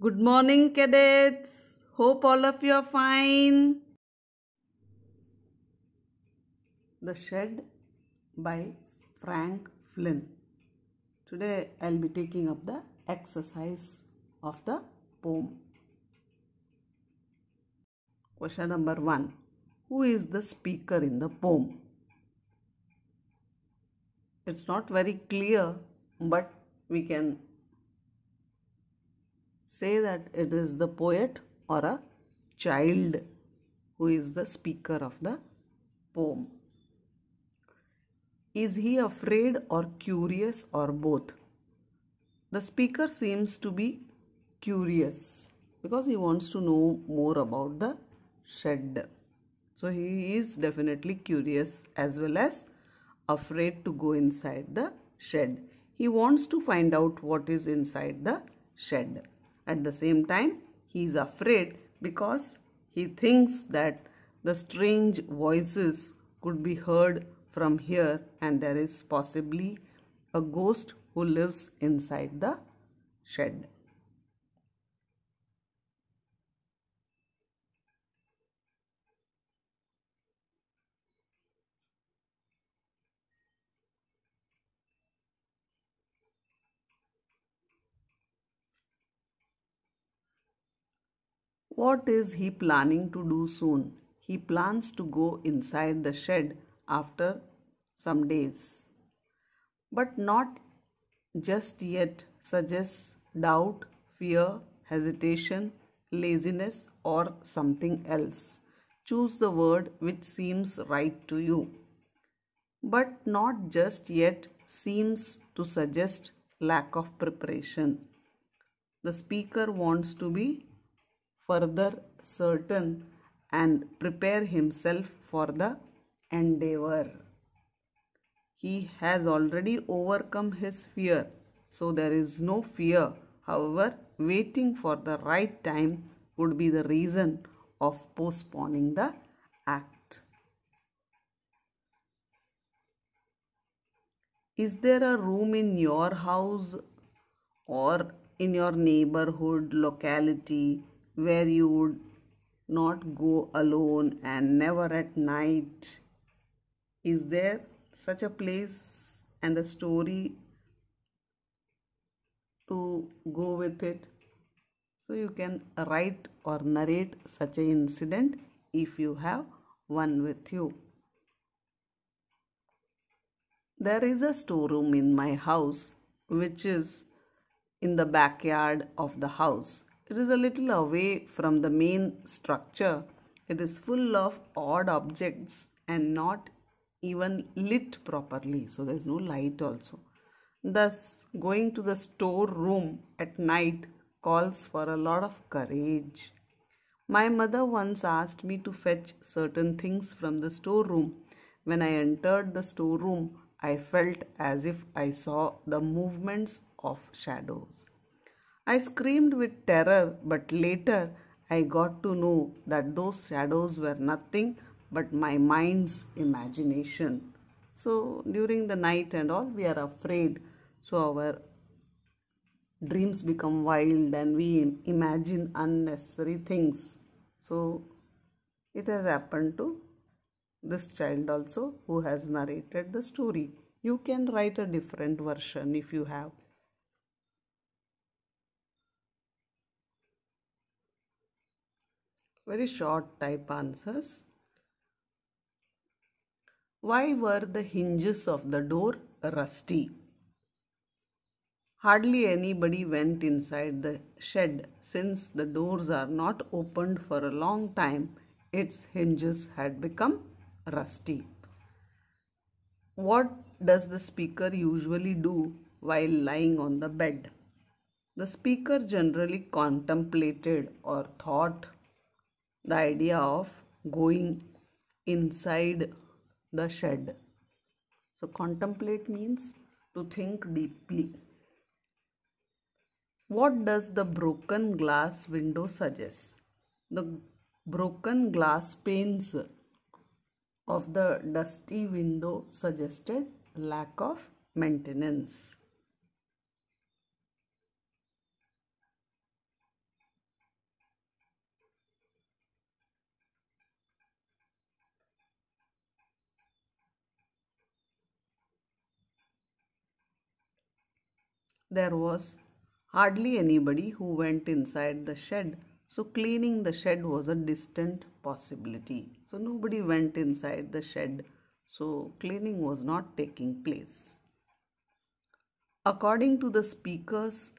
Good morning, cadets. Hope all of you are fine. The Shed by Frank Flynn. Today I'll be taking up the exercise of the poem. Question number 1. Who is the speaker in the poem? It's not very clear, but we can say that it is the poet or a child who is the speaker of the poem. Is he afraid or curious or both? The speaker seems to be curious because he wants to know more about the shed. So he is definitely curious as well as afraid to go inside the shed. He wants to find out what is inside the shed. At the same time, he is afraid because he thinks that the strange voices could be heard from here and there is possibly a ghost who lives inside the shed. What is he planning to do soon? He plans to go inside the shed after some days. But not just yet suggests doubt, fear, hesitation, laziness, or something else. Choose the word which seems right to you. But not just yet seems to suggest lack of preparation. The speaker wants to be further certain and prepare himself for the endeavor. He has already overcome his fear, so there is no fear. However, waiting for the right time would be the reason of postponing the act. Is there a room in your house or in your neighborhood locality where you would not go alone and never at night? Is there such a place and a story to go with it? So you can write or narrate such an incident if you have one with you. There is a storeroom in my house which is in the backyard of the house. It is a little away from the main structure. It is full of odd objects and not even lit properly, so there is no light also. Thus, going to the storeroom at night calls for a lot of courage. My mother once asked me to fetch certain things from the storeroom. When I entered the storeroom, I felt as if I saw the movements of shadows. I screamed with terror, but later I got to know that those shadows were nothing but my mind's imagination. So during the night and all, we are afraid. So our dreams become wild and we imagine unnecessary things. So it has happened to this child also who has narrated the story. You can write a different version if you have. Very short type answers. Why were the hinges of the door rusty? Hardly anybody went inside the shed since the doors are not opened for a long time. Its hinges had become rusty. What does the speaker usually do while lying on the bed? The speaker generally contemplated or thought the idea of going inside the shed. So, contemplate means to think deeply. What does the broken glass window suggest? The broken glass panes of the dusty window suggested lack of maintenance. There was hardly anybody who went inside the shed, so cleaning the shed was a distant possibility. So nobody went inside the shed, so cleaning was not taking place. According to the speaker's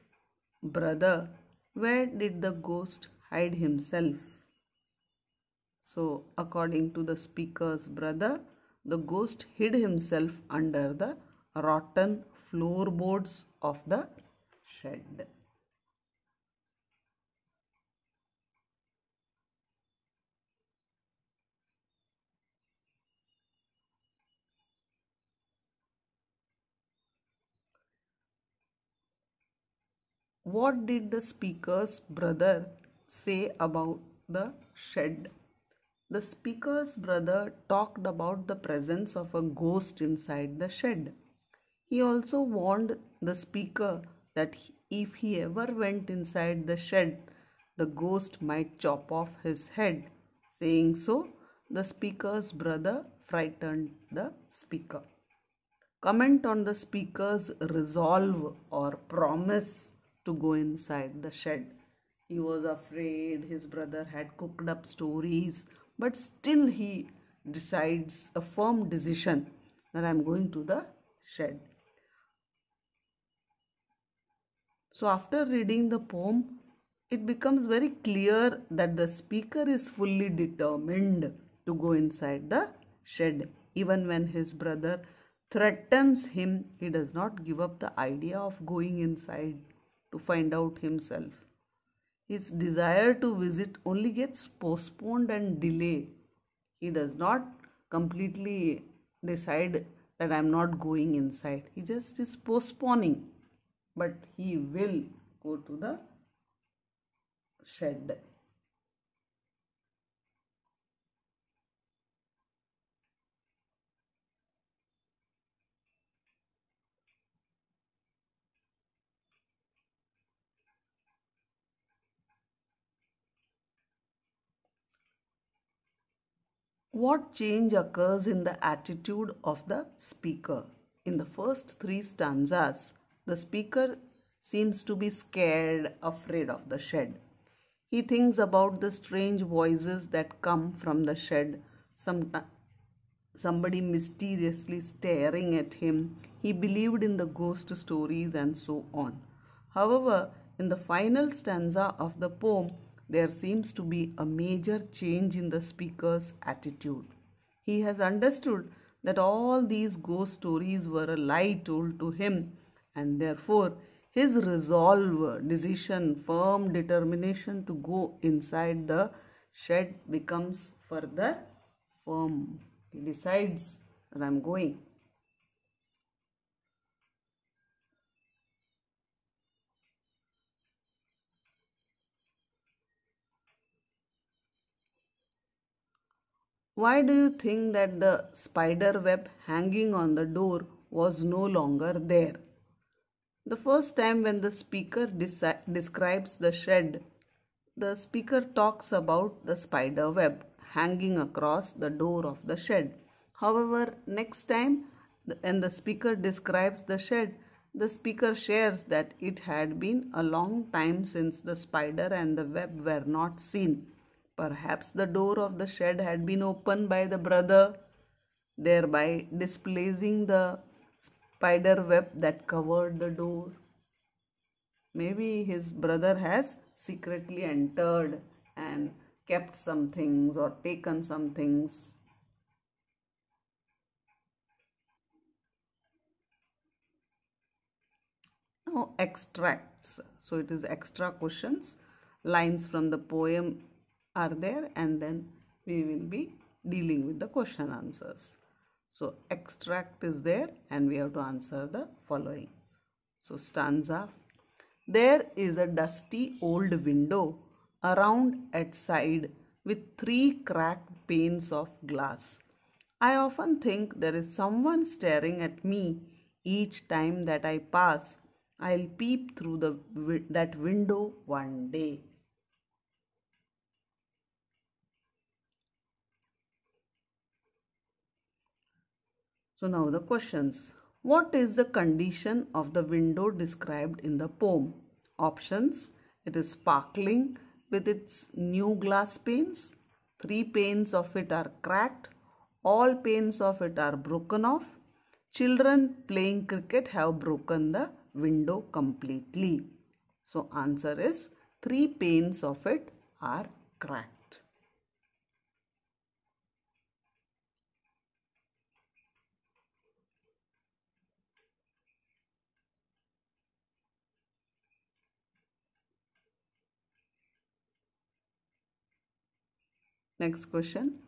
brother, where did the ghost hide himself? So, according to the speaker's brother, the ghost hid himself under the rotten floorboards of the shed. What did the speaker's brother say about the shed? The speaker's brother talked about the presence of a ghost inside the shed. He also warned the speaker that if he ever went inside the shed, the ghost might chop off his head. Saying so, the speaker's brother frightened the speaker. Comment on the speaker's resolve or promise to go inside the shed. He was afraid his brother had cooked up stories, but still he decides a firm decision that I am going to the shed. So, after reading the poem, it becomes very clear that the speaker is fully determined to go inside the shed. Even when his brother threatens him, he does not give up the idea of going inside to find out himself. His desire to visit only gets postponed and delayed. He does not completely decide that I am not going inside. He just is postponing, but he will go to the shed. What change occurs in the attitude of the speaker? In the first three stanzas, the speaker seems to be scared, afraid of the shed. He thinks about the strange voices that come from the shed, somebody mysteriously staring at him. He believed in the ghost stories and so on. However, in the final stanza of the poem, there seems to be a major change in the speaker's attitude. He has understood that all these ghost stories were a lie told to him, and therefore his resolve, decision, firm determination to go inside the shed becomes further firm. He decides that I'm going. Why do you think that the spider web hanging on the door was no longer there? The first time when the speaker describes the shed, the speaker talks about the spider web hanging across the door of the shed. However, next time when the speaker describes the shed, the speaker shares that it had been a long time since the spider and the web were not seen. Perhaps the door of the shed had been opened by the brother, thereby displacing the spider web that covered the door. Maybe his brother has secretly entered and kept some things or taken some things. Now, extracts. So it is extra questions. Lines from the poem are there, and then we will be dealing with the question answers. So extract is there, and we have to answer the following. So stanza. There is a dusty old window around at side with three cracked panes of glass. I often think there is someone staring at me each time that I pass. I'll peep through that window one day. So now the questions. What is the condition of the window described in the poem? Options: it is sparkling with its new glass panes. 3 panes of it are cracked. All panes of it are broken off. Children playing cricket have broken the window completely. So answer is 3 panes of it are cracked. Next question.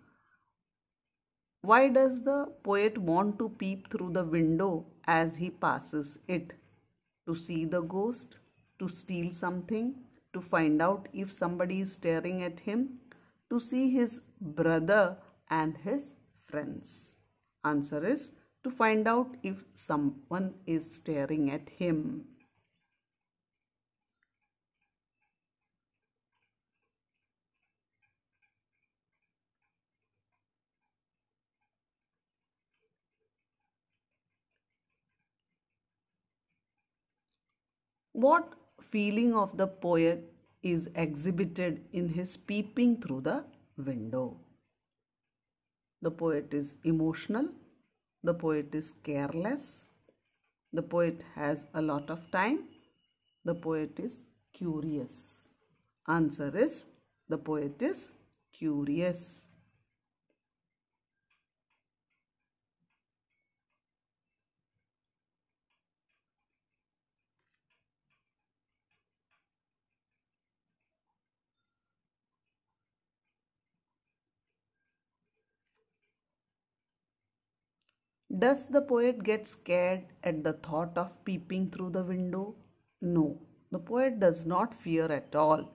Why does the poet want to peep through the window as he passes it? To see the ghost? To steal something? To find out if somebody is staring at him? To see his brother and his friends? Answer is to find out if someone is staring at him. What feeling of the poet is exhibited in his peeping through the window? The poet is emotional. The poet is careless. The poet has a lot of time. The poet is curious. Answer is the poet is curious. Does the poet get scared at the thought of peeping through the window? No, the poet does not fear at all.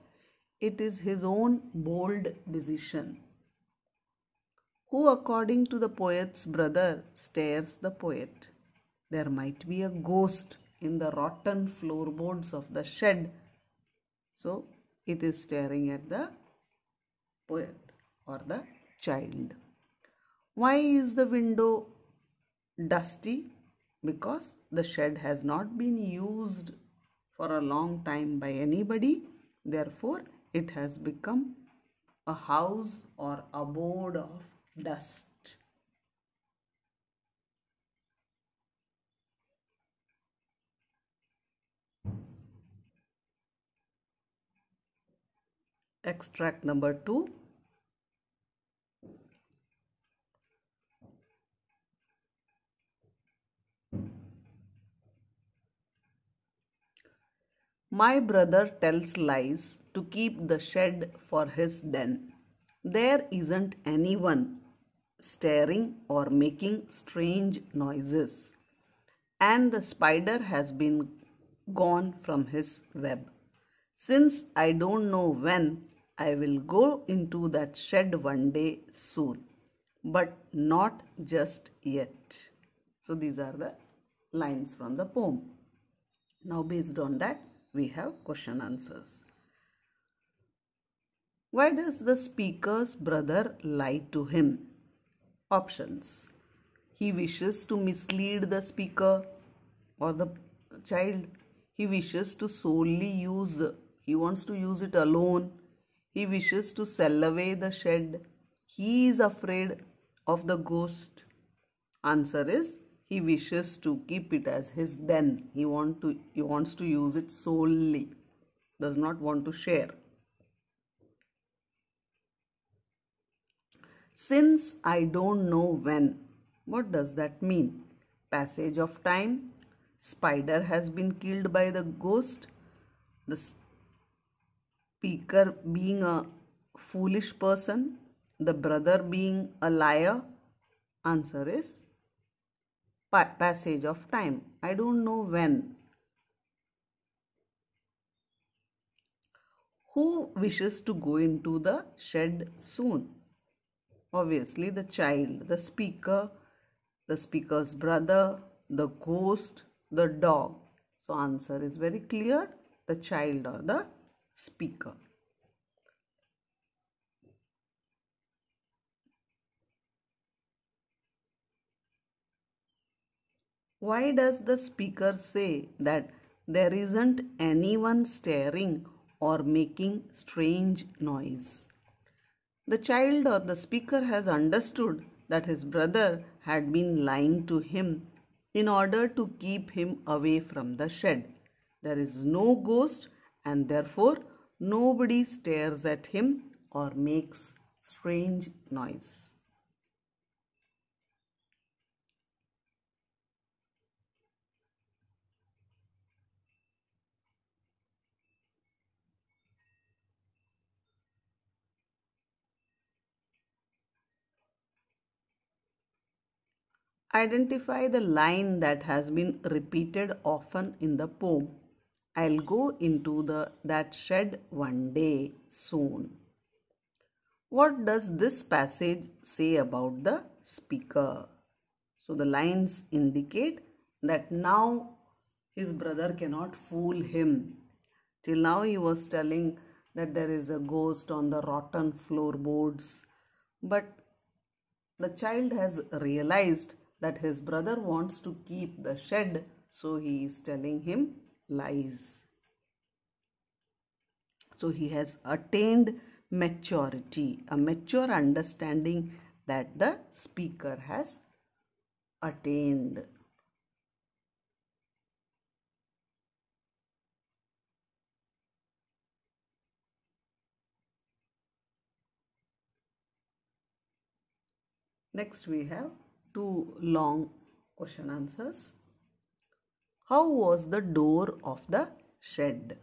It is his own bold decision. Who, according to the poet's brother, stares the poet? There might be a ghost in the rotten floorboards of the shed. So it is staring at the poet or the child. Why is the window dusty? Because the shed has not been used for a long time by anybody. Therefore, it has become a house or abode of dust. Extract number 2. My brother tells lies to keep the shed for his den. There isn't anyone staring or making strange noises, and the spider has been gone from his web. Since I don't know when, I will go into that shed one day soon, but not just yet. So these are the lines from the poem. Now, based on that, we have question answers. Why does the speaker's brother lie to him? Options. He wishes to mislead the speaker or the child. He wishes to solely use, he wants to use it alone. He wishes to sell away the shed. He is afraid of the ghost. Answer is he wishes to keep it as his den. He wants to use it solely. Does not want to share. Since I don't know when. What does that mean? Passage of time. Spider has been killed by the ghost. The speaker being a foolish person. The brother being a liar. Answer is passage of time. I don't know when. Who wishes to go into the shed soon? Obviously, the child, the speaker's brother, the ghost, the dog. So, answer is very clear, the child or the speaker. Why does the speaker say that there isn't anyone staring or making strange noise? The child or the speaker has understood that his brother had been lying to him in order to keep him away from the shed. There is no ghost and therefore nobody stares at him or makes strange noise. Identify the line that has been repeated often in the poem. I'll go into that shed one day soon. What does this passage say about the speaker? So the lines indicate that now his brother cannot fool him. Till now he was telling that there is a ghost on the rotten floorboards. But the child has realized that his brother wants to keep the shed, so he is telling him lies. So he has attained maturity, a mature understanding that the speaker has attained. Next we have two long question answers. How was the door of the shed?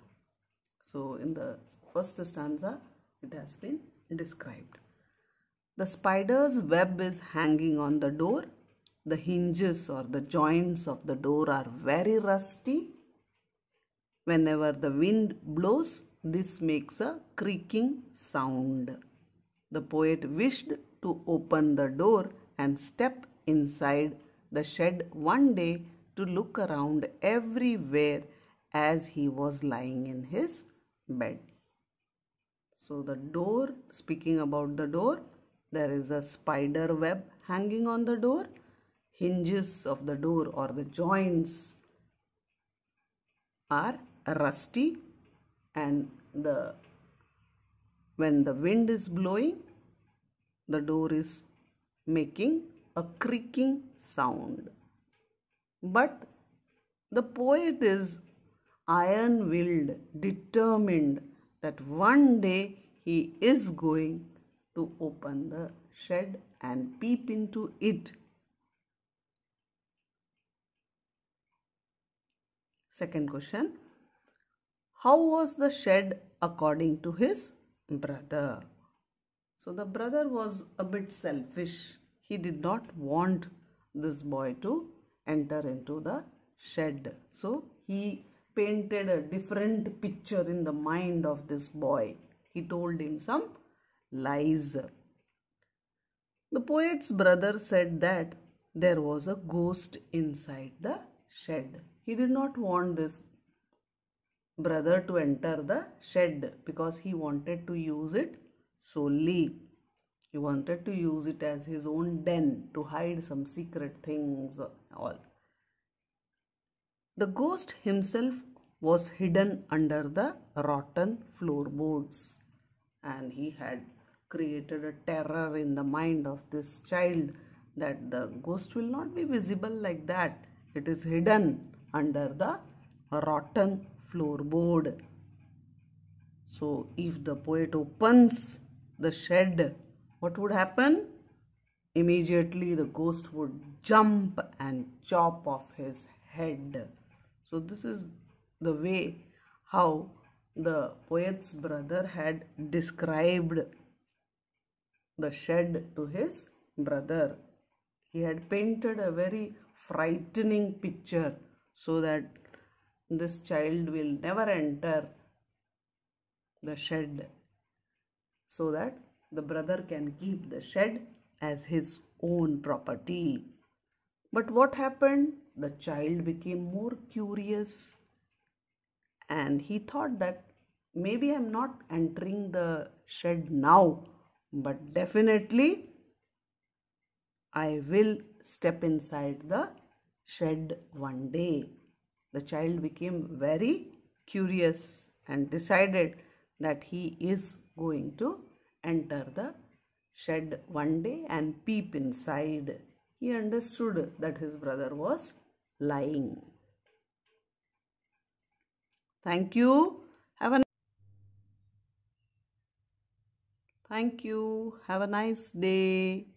So in the first stanza it has been described. The spider's web is hanging on the door. The hinges or the joints of the door are very rusty. Whenever the wind blows, this makes a creaking sound. The poet wished to open the door and step inside the shed one day to look around everywhere as he was lying in his bed. So the door, speaking about the door, there is a spider web hanging on the door. Hinges of the door or the joints are rusty, and when the wind is blowing, the door is making a creaking sound. But the poet is iron-willed, determined that one day he is going to open the shed and peep into it. Second question. How was the shed according to his brother? So the brother was a bit selfish. He did not want this boy to enter into the shed. So he painted a different picture in the mind of this boy. He told him some lies. The poet's brother said that there was a ghost inside the shed. He did not want this brother to enter the shed because he wanted to use it solely. He wanted to use it as his own den to hide some secret things all. The ghost himself was hidden under the rotten floorboards, and he had created a terror in the mind of this child that the ghost will not be visible like that. It is hidden under the rotten floorboard. So if the poet opens the shed, what would happen? Immediately the ghost would jump and chop off his head. So this is the way how the poet's brother had described the shed to his brother. He had painted a very frightening picture so that this child will never enter the shed, so that the brother can keep the shed as his own property. But what happened? The child became more curious and he thought that maybe I'm not entering the shed now, but definitely I will step inside the shed one day. The child became very curious and decided that he is going to enter the shed one day and peep inside. He understood that his brother was lying. Thank you. Thank you. Have a nice day.